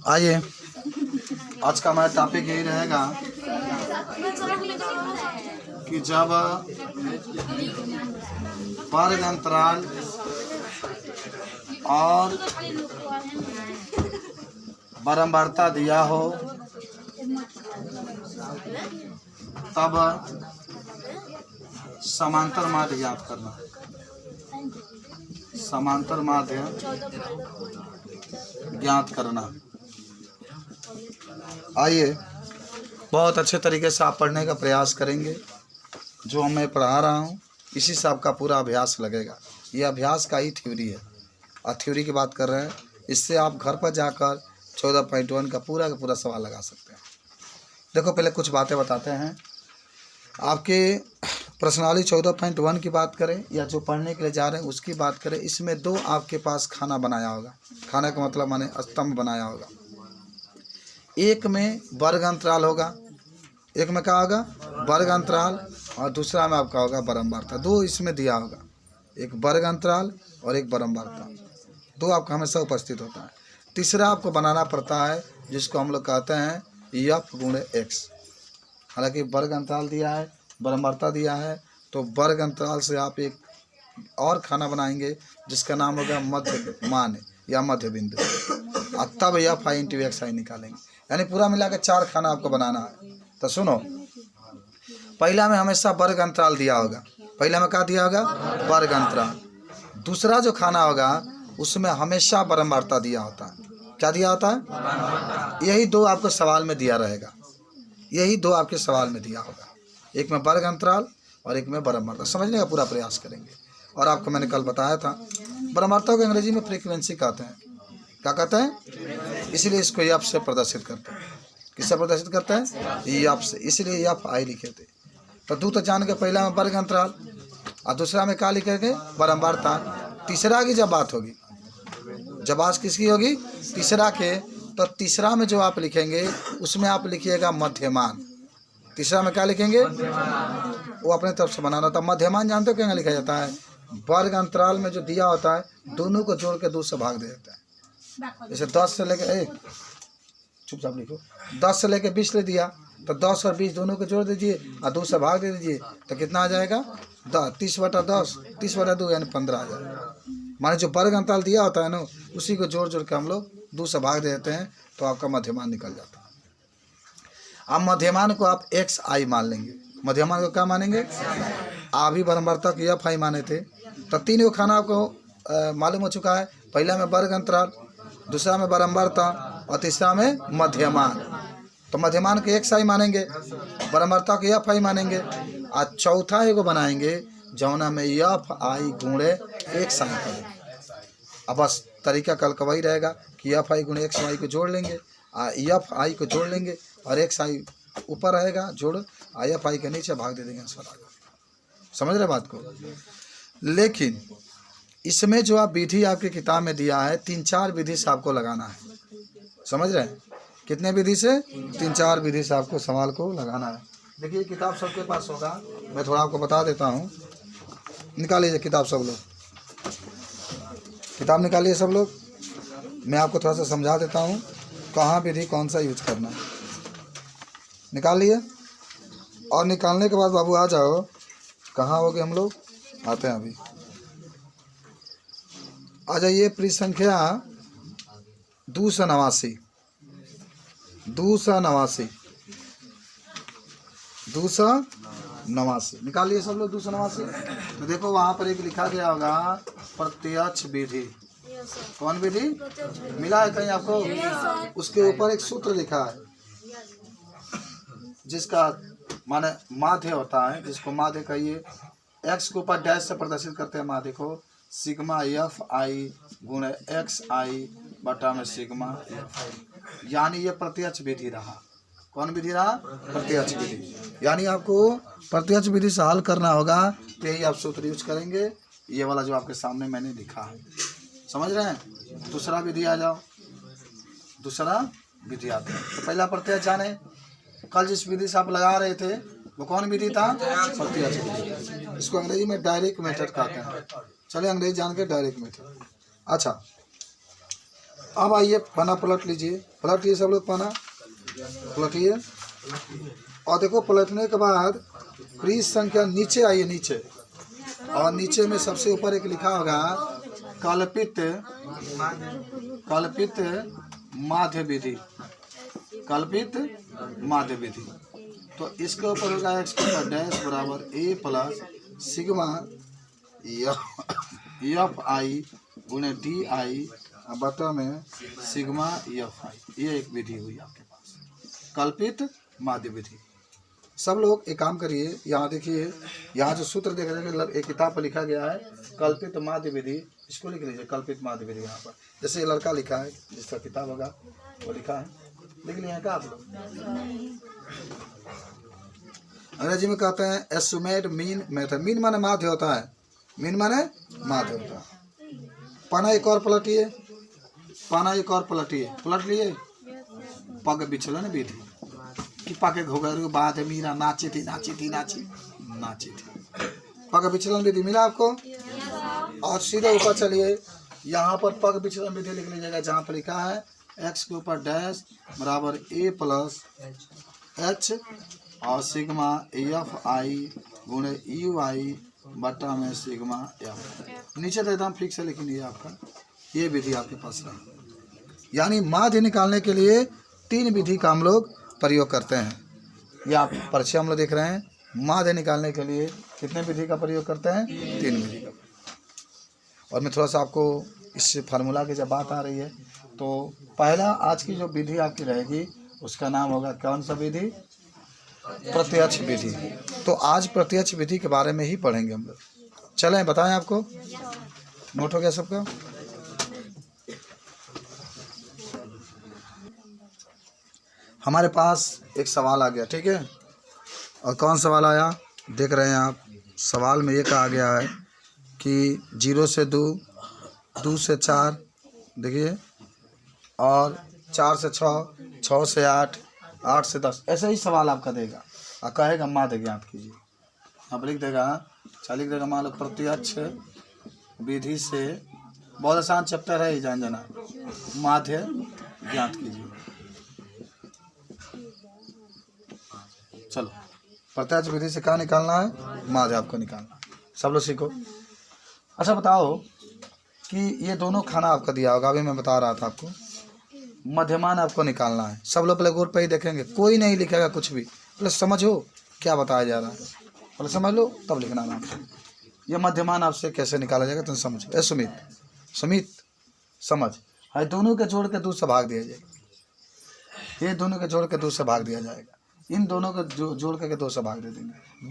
आइए, आज का हमारा टॉपिक यही रहेगा कि जब वर्ग अंतराल और बारंबारता दिया हो तब समांतर माध्य ज्ञात करना। समांतर माध्य ज्ञात करना। आइए, बहुत अच्छे तरीके से आप पढ़ने का प्रयास करेंगे। जो मैं पढ़ा रहा हूँ इसी से आपका पूरा अभ्यास लगेगा। ये अभ्यास का ही थ्योरी है और थ्योरी की बात कर रहे हैं। इससे आप घर पर जाकर 14.1 का पूरा सवाल लगा सकते हैं। देखो, पहले कुछ बातें बताते हैं। आपके प्रश्नावली 14.1 की बात करें या जो पढ़ने के लिए जा रहे हैं उसकी बात करें, इसमें दो आपके पास खाना बनाया होगा। खाना का मतलब माने स्तंभ बनाया होगा। एक में वर्ग अंतराल होगा, एक में क्या होगा वर्ग अंतराल, और दूसरा में आपका होगा बारंबारता। दो इसमें दिया होगा, एक वर्ग अंतराल और एक बारंबारता। दो आपका हमेशा उपस्थित होता है। तीसरा आपको बनाना पड़ता है जिसको हम लोग कहते हैं f गुणे x। हालांकि वर्ग अंतराल दिया है, बारंबारता दिया है, तो वर्ग अंतराल से आप एक और खाना बनाएंगे जिसका नाम होगा मध्य मान या मध्य बिंदु, और तब f i इंटू एक्स आई निकालेंगे। यानी पूरा मिला के 4 खाना आपको बनाना है। तो सुनो, पहला में हमेशा वर्ग अंतराल दिया होगा। पहला में क्या दिया होगा वर्ग अंतराल। दूसरा जो खाना होगा उसमें हमेशा बारंबारता दिया होता है। क्या दिया होता है? यही दो आपको सवाल में दिया रहेगा। यही दो आपके सवाल में दिया होगा, एक में वर्ग अंतराल और एक में बारंबारता। समझने का पूरा प्रयास करेंगे। और आपको मैंने कल बताया था, बारंबारता को अंग्रेजी में फ्रीक्वेंसी कहते हैं। क्या कहते हैं? इसलिए इसको एफ से प्रदर्शित करते हैं। किससे प्रदर्शित करते हैं? एफ से। इसलिए एफ आई लिखे थे। तो दो तो जान के, पहला में वर्ग अंतराल और दूसरा में क्या लिखेंगे बारंबारता। तीसरा की जब बात होगी, जब आज किसकी होगी तीसरा के, तो तीसरा में जो आप लिखेंगे उसमें आप लिखिएगा मध्यमान। तीसरा में क्या लिखेंगे वो अपने तरफ से बनाना था। मध्यमान जानते हो क्या लिखा जाता है? वर्ग अंतराल में जो दिया होता है दोनों को जोड़ के 2 से भाग दे देता है। जैसे 10 से लेके चुपचाप लिखो, 10 से लेके 20 ले दिया तो 10 और 20 दोनों को जोड़ दीजिए और 2 से भाग दे दीजिए, तो कितना आ जाएगा 30/10, 30/2 यानी 15 आ जाएगा। माने जो वर्ग अंतराल दिया होता है ना उसी को जोड़ के हम लोग 2 से भाग दे देते हैं, तो आपका मध्यमान निकल जाता है। अब मध्यमान को आप एक्स आई मान लेंगे। मध्यमान को क्या मानेंगे? आप भी बारंबारता को एफ आई माने थे। तो 3 को खाना आपको मालूम हो चुका है। पहला में वर्ग अंतराल, दूसरा में बारंबारता और तीसरा में मध्यमान। तो मध्यमान को एक्स आई मानेंगे, बारंबारता को एफ आई मानेंगे, और चौथा एगो बनाएंगे जौना में एफ आई गुणे एक्स आई करें। अब बस तरीका कल का वही रहेगा कि एफ आई गुणे एक्स आई को जोड़ लेंगे, एफ आई को जोड़ लेंगे और एक्स आई ऊपर रहेगा जोड़, एफ आई के नीचे भाग दे देंगे आंसर आ जाएगा। समझ रहे बात को? लेकिन इसमें जो आप विधि आपकी किताब में दिया है 3-4 विधि से आपको लगाना है। समझ रहे हैं? कितने विधि से? 3-4 विधि से आपको सवाल को लगाना है। देखिए किताब सबके पास होगा, मैं थोड़ा आपको बता देता हूँ। निकाल लीजिए किताब सब लोग, किताब निकालिए सब लोग। मैं आपको थोड़ा सा समझा देता हूँ कहाँ विधि कौन सा यूज करना है। निकाल लिए? और निकालने के बाद बाबू आ जाओ, कहाँ हो गए हम लोग? आते हैं अभी। आ जाइए पृष्ठ संख्या 289। 289 निकालिए सब लोग। 289 तो देखो वहाँ पर एक लिखा गया होगा प्रत्यक्ष विधि। कौन विधि? मिला है कहीं आपको? उसके ऊपर एक सूत्र लिखा है जिसका माने माध्य होता है, जिसको माध्य कहिए। एक्स के ऊपर डैश से प्रदर्शित करते हैं माध्य को। सिग्मा एफ आई गुणे एक्स आई बटा में सिग्मा एफ आई, यानी ये प्रत्यक्ष विधि रहा। कौन विधि रहा? प्रत्यक्ष विधि। यानी आपको प्रत्यक्ष विधि से हल करना होगा, तो यही आप सूत्र यूज करेंगे। ये वाला जो आपके सामने मैंने लिखा है, समझ रहे हैं? दूसरा विधि आ जाओ। दूसरा विधि आते हैं तो पहला प्रत्यक्ष जाने। कल जिस विधि से आप लगा रहे थे वो कौन विधि था? प्रत्यक्ष विधि। इसको अंग्रेजी में डायरेक्ट मेथड कहते हैं। चले अंग्रेजी जान के डायरेक्ट मेथड। अच्छा, अब आइए पन्ना पलट लीजिए सब लोग, पन्ना पलटिए और देखो पलटने के बाद पृष्ठ संख्या नीचे आइए, नीचे, और नीचे में सबसे ऊपर एक लिखा होगा कल्पित माध्य विधि, कल्पित माध्य विधि। तो इसके ऊपर होगा x के ऊपर डैश बराबर a plus sigma F I गुणे डी आई बटा में सिग्मा एफ आई। ये एक विधि हुई आपके पास, कल्पित माध्य विधि। सब लोग एक काम करिए, यहाँ देखिए, यहाँ जो सूत्र देख रहे हैं एक किताब पर लिखा गया है कल्पित माध्य विधि, इसको लिख लीजिए कल्पित माध्य विधि। यहाँ पर जैसे लड़का लिखा है, जिसका किताब होगा वो लिखा है, लिख लिया क्या आप लोग? अंग्रेजी में कहते हैं एस्टिमेट मीन मेथड। मीन माने माध्य होता है, मीन माने माध्य होता है। पाना एक और पलटिए, पाना एक और पलटिए, पलट लिए। पग बिछलन विधि कि पाके घोघरू बाद मीरा नाची थी नाची थी नाची नाची थी। पग बिछलन विधि मिला आपको? और सीधे ऊपर चलिए, यहाँ पर पग बिछलन विधि लिख लीजिएगा, जहाँ पर लिखा है x के ऊपर डैश बराबर a प्लस h और सिग्मा एफ आई गुणे यू आई बटा में सिग्मा एफ। नीचे तो एकदम फिक्स है, लेकिन ये आपका ये विधि आपके पास रहा। यानी माध्य निकालने के लिए 3 विधि का हम लोग प्रयोग करते हैं। ये आप परिचय हम लोग देख रहे हैं। माध्य निकालने के लिए कितने विधि का प्रयोग करते हैं? 3 विधि का। और मैं थोड़ा सा आपको इस फार्मूला की जब बात आ रही है तो पहला आज की जो विधि आपकी रहेगी उसका नाम होगा कौन सा विधि? प्रत्यक्ष विधि। तो आज प्रत्यक्ष विधि के बारे में ही पढ़ेंगे हम लोग। चलें बताएं, आपको नोट हो गया सबका? हमारे पास एक सवाल आ गया, ठीक है। और कौन सवाल आया देख रहे हैं आप? सवाल में ये कहा गया है कि 0 से 2, 2 से 4, देखिए, और 4 से 6, 6 से 8, 8 से 10, ऐसे ही सवाल आपका देगा और कहेगा माध्य ज्ञात कीजिए। आप लिख देगा, लिख देगा मान लो प्रत्यक्ष विधि से, बहुत आसान चैप्टर है ये, जान जाना, माध्य ज्ञात कीजिए। चलो, प्रत्यक्ष विधि से क्या निकालना है? माध्य आपको निकालना है। सब लोग सीखो। अच्छा बताओ कि ये दोनों खाना आपका दिया होगा, अभी मैं बता रहा था आपको, मध्यमान आपको निकालना है। सब लोग पहले गौर पे ही देखेंगे, कोई नहीं लिखेगा कुछ भी, पहले समझो क्या बताया जा रहा है, पहले समझ लो तब लिखना नाम। ये मध्यमान आपसे कैसे निकाला जाएगा तुम समझो। ए सुमित समझ, है दोनों के जोड़ के 2 से भाग दिया जाएगा। ये दोनों के जोड़ के 2 से भाग दिया जाएगा, इन दोनों को जोड़ करके 2 से भाग दे देंगे।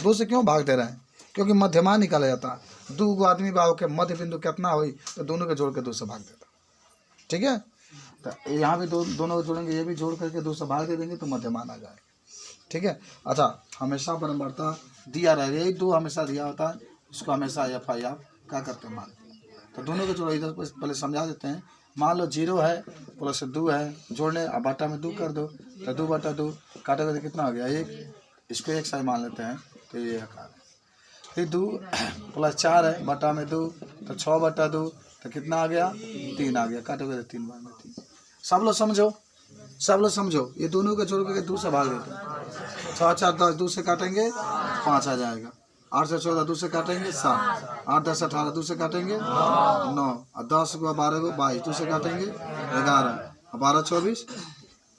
2 से क्यों भाग दे रहे हैं? क्योंकि मध्यमान निकाला जाता है। 2 आदमी बाबू के मध्य बिंदु कितना हुई तो दोनों के जोड़ के 2 से भाग देता, ठीक है। तो यहाँ भी दोनों को जोड़ेंगे, ये भी जोड़ करके 2 से भाग दे देंगे तो मध्यमान आ जाएगा, ठीक है। अच्छा, हमेशा बराबरता दिया रहेगा, यही 2 हमेशा दिया होता है, उसको हमेशा एफ आई आप क्या करते हैं मान। तो दोनों को जोड़, इधर पहले समझा देते हैं। मान लो 0 है प्लस 2 है, जोड़ने अब बाटा में 2 कर दो, तो 2 बटा 2 काटेगा तो कितना हो गया? 1। इसको 1 साइड मान लेते हैं तो ये आकार है। फिर 2 प्लस 4 है, बटा में 2 तो 6 बटा 2 तो कितना आ गया? 3 आ गया, काटोगे तो 3 बार में 3। सब लोग समझो, सब लोग समझो, ये दोनों को जोड़ करके 2 से भाग देते हैं। 6 4 10, 2 से काटेंगे 5 आ जाएगा। 8 से 14, 2 से काटेंगे 7, 8 10 18, 2 से काटेंगे 9, और 10 को 12 को 22, 2 से काटेंगे 11, 12 24,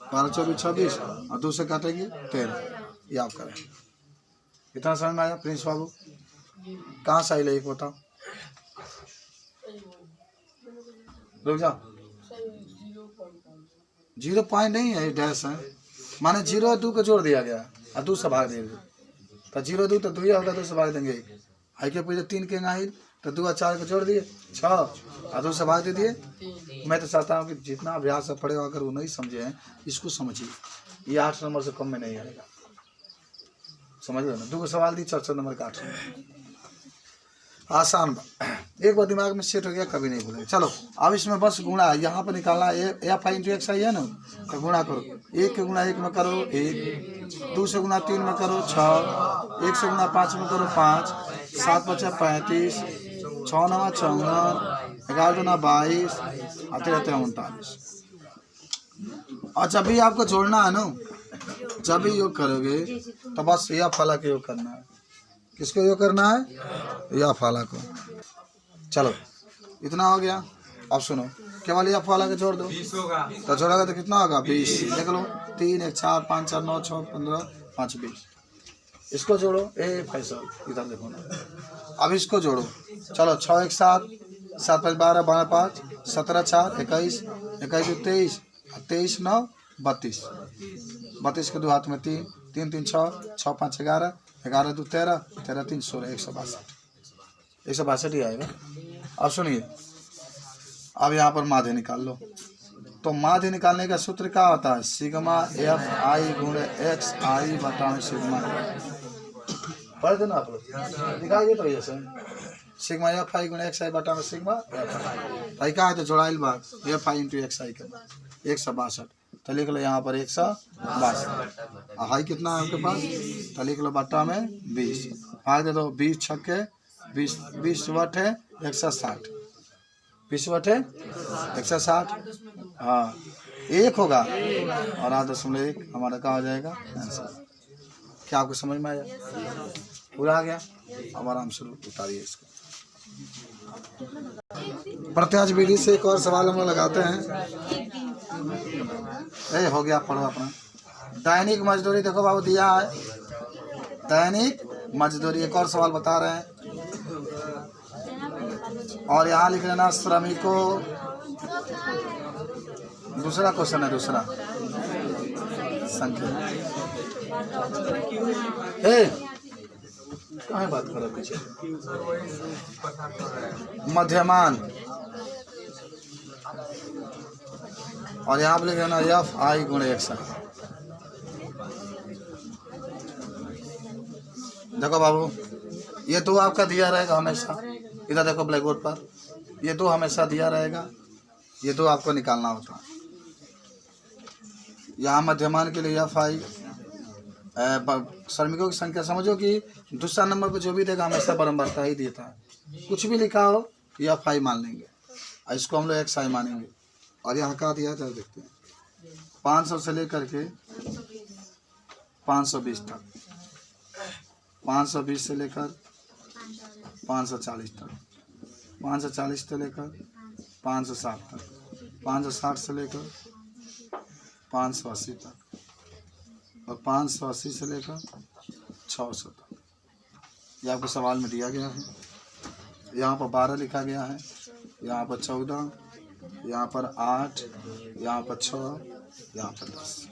12 24 26, और 2 से काटेंगे 13। ये आप करें। कितना समझ में आया प्रिंस बाबू? कहाँ सही लगे बताओ? रुक जाओ, 0 पॉइंट नहीं है, डैश है, माने 0 और 2 को जोड़ दिया गया और 2 से भाग देंगे तो 0 2 तो 2 ही होगा, 2 से भाग देंगे। आई के पूछे 3 के गाइल तो 2 और 4 को जोड़ दिए 6 और 2 से भाग दे दिए। मैं तो चाहता हूँ कि जितना अभ्यास से पढ़ेगा, अगर वो नहीं समझे हैं इसको समझिए, ये 8 नंबर से कम में नहीं आएगा, समझ लो ना। 2 सवाल दी 4 नंबर का 8 नंबर, आसान। एक बार दिमाग में सेट हो गया, कभी नहीं भूलेंगे। चलो अब इसमें बस गुणा यहाँ पर निकालना है, एफ आई इंटू एक्स आई है ना, तो गुणा करो। 1 के गुणा 1 में करो 1, 2 से गुणा 3 में करो 6, 1 से गुणा 5 में करो 5, 7 बचा 35, 6 9 54, 11 दूना 22, आते रहते हैं 39। और जब भी आपको जोड़ना है ना, जब भी योग करोगे तो बस यह फला के योग करना है। किसको योग करना है? यह फला को। चलो इतना हो गया। अब सुनो, केवल यह फला के जोड़ दो तो जोड़ोगे तो कितना होगा? 20। देख लो, 3 1 4 5 4 9 6 15 5 20। इसको जोड़ो। फैसल इधर देखो ना। अब इसको जोड़ो। चलो 6 1 7 7 5 12 12 5 17 4 21 21 2 23 23 9 32। 32 के 2 हाथ में 3 3 3 6 6 5 11 11 2 13 13 3 16 162। 162 ही आएगा। अब सुनिए, अब यहाँ पर माध्य निकाल लो। तो माध्य निकालने का सूत्र क्या होता है? सिग्मा एफ आई गुणे एक्स आई बटा सिग्मा। पढ़ दो ना आप लोग, दिखाइए तो जैसे सिग्मा एफ आई गुणे एक्स आई बटा में सिग्मा एफ आई का है तो जोड़ाइल बात एफ आई इंटू एक्स आई का 162। तो लिख लो यहाँ पर 162। हाई कितना है आपके पास? तो लिख लो बटा में 20। भाग दे दो 20 छक्के 20 20 बटे 160। 20 बटे 160। हाँ 1 होगा और 8.1 हमारा क्या हो जाएगा? आंसर। क्या आपको समझ में आया? पूरा आ गया। अब आराम से उतारिए इसको। प्रत्याश विधि से एक और सवाल हम लोग लगाते हैं। हो गया, पढ़ो अपना। दैनिक मजदूरी देखो बाबू दिया है, दैनिक मजदूरी। एक और सवाल बता रहे हैं और यहाँ लिख लेना श्रमिकों। दूसरा क्वेश्चन है, दूसरा संख्या। कहाँ बात करो पीछे? मध्यमान। और यहाँ पर लिख लेना एफ आई गुणे एक्स। देखो बाबू, ये तो आपका दिया रहेगा हमेशा। इधर देखो ब्लैक बोर्ड पर, ये तो हमेशा दिया रहेगा। ये तो आपको निकालना होता है। यहाँ मध्यमान के लिए एफ आई श्रमिकों की संख्या समझो कि दूसरा नंबर पर जो भी देगा हमेशा बारंबारता ही देता है। कुछ भी लिखा हो एफ आई मान लेंगे और इसको हम लोग एक्स आई मानेंगे। और यहाँ का दिया था देखते हैं 500 से लेकर के 520 तक, 520 से लेकर 540 तक, 540 से लेकर 560 तक, 560 से लेकर 580 तक और 580 से लेकर 600 तक। ये आपको सवाल में दिया गया है। यहाँ पर 12 लिखा गया है, यहाँ पर 14, यहाँ पर 8, यहाँ पर 6, यहाँ पर 10।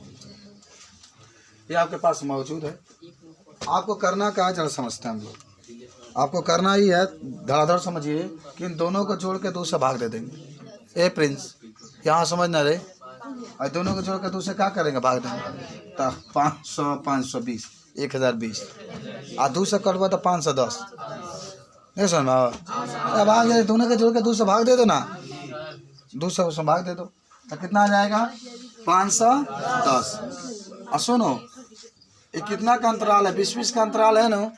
ये आपके पास मौजूद है। आपको करना क्या है जरा समझते हैं हम लोग। आपको करना ही है, धड़ाधड़ समझिए कि इन दोनों को जोड़ के 2 से भाग दे देंगे। प्रिंस यहाँ समझना रहे, और दोनों को जोड़ के 2 से क्या करेंगे? भाग देंगे। तो 500 520 1020 और 2 से कटवा तो 510। नहीं समझ में? अब भाग दोनों के जोड़ के 2 से भाग दे दो ना, 2 से उसमें भाग दे दो तो कितना आ जाएगा? 510। और सुनो, ये कितना का अंतराल है? 20-20 का अंतराल है ना।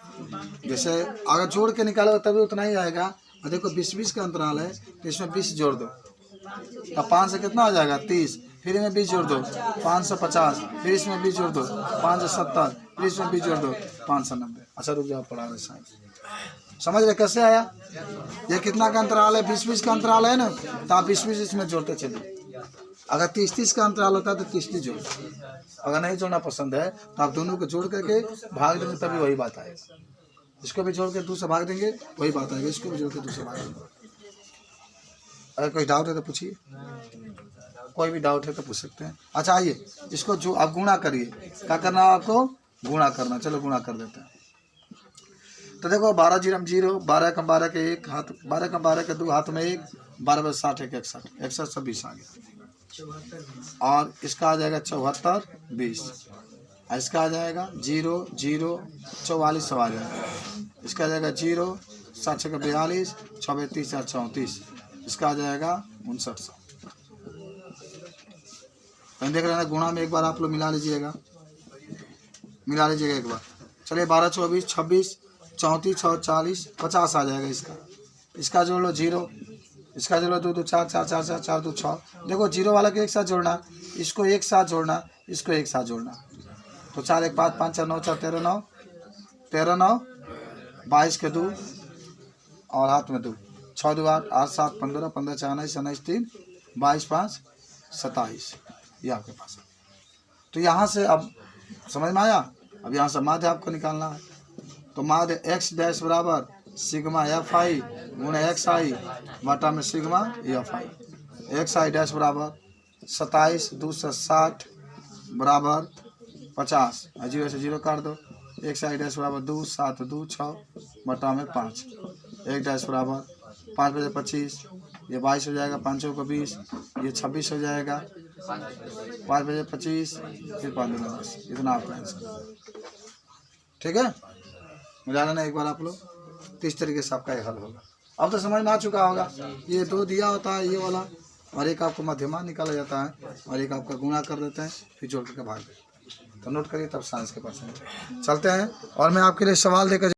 जैसे अगर जोड़ के निकालोगे तभी उतना ही आएगा। और देखो 20-20 का अंतराल है तो इसमें 20 जोड़ दो तो 5 से कितना हो जाएगा? 30। फिर इसमें 20 जोड़ दो 550। फिर इसमें 20 जोड़ दो 570। फिर इसमें 20 जोड़ दो 590। अच्छा रुक जाओ, पढ़ा रहे साइंस। समझ रहे कैसे आया? ये कितना का अंतराल है? 20-20 का अंतराल है ना, तो आप 20-20 इसमें जोड़ते चलिए। अगर 30-30 का अंतराल होता है तो 30 जोड़। अगर नहीं जोड़ना पसंद है तो आप दोनों को जोड़ करके भाग देंगे तभी वही बात आएगा। इसको भी जोड़ के 2 से भाग देंगे वही बात आएगी। इसको भी जोड़ के 2 से भाग देंगे। अगर कोई डाउट है तो पूछिए, कोई भी डाउट है तो पूछ सकते हैं। अच्छा आइए, इसको जो आप गुणा करिए। क्या करना है आपको? गुणा करना। चलो गुणा कर देते हैं। तो देखो 12 जीरो 0, 12 कम 12 के 1 हाथ, 12 कम 12 के 2 हाथ में 1, 12 में 60 1 61 61 से 20 आ गया। और इसका आ जाएगा 74 20। इसका आ जाएगा 0 0 44 सब आ जाएगा। इसका आ जाएगा 0 7 6 42 6 30 34। इसका आ जाएगा 5900। कहीं देख रहे हैं गुणा में एक बार आप लोग मिला लीजिएगा, मिला लीजिएगा एक बार। चलिए 12 24 26 34 6 40 50 आ जाएगा। इसका जोड़ लो 0 इसका जोड़ो 2 2 4 4 4 4 4 2 6। देखो जीरो वाला को एक साथ जोड़ना, इसको एक साथ जोड़ना, इसको एक साथ जोड़ना। तो 4 1 5 5 4 9 4 13 9 13 9 22 के 2 और हाथ में 2 6 2 8 8 7 15 15 4 19 19 3 22 5 27। ये आपके पास है। तो यहाँ से अब समझ में आया। अब यहाँ से माध्य आपको निकालना है। तो माध्य एक्स डैश बराबर सिग्मा एफ आई गुणे एक्स आई बटा में sigma F I. X I dash बराबर 27 2 से 60 बराबर 50। जीरो से जीरो काट दो। एक्स आई डैश बराबर 2 7 2 6 बटा में 5। एक डैश बराबर 5 बजे 25, ये 22 हो जाएगा, 5 को 20, ये 26 हो जाएगा, 5 बजे 25, फिर 5 दूना 10। इतना आपका आंसर। ठीक है, मिला लेना एक बार आप लोग। तो इस तरीके से आपका ये हल होगा। अब तो समझ में आ चुका होगा। ये 2 दिया होता है ये वाला, और एक आपको मध्यमा निकाला जाता है, और एक आपका गुणा कर देते हैं, फिर जोड़ करके भाग देते हैं। तो नोट करिए, तब साइंस के पास चलते हैं। और मैं आपके लिए सवाल देकर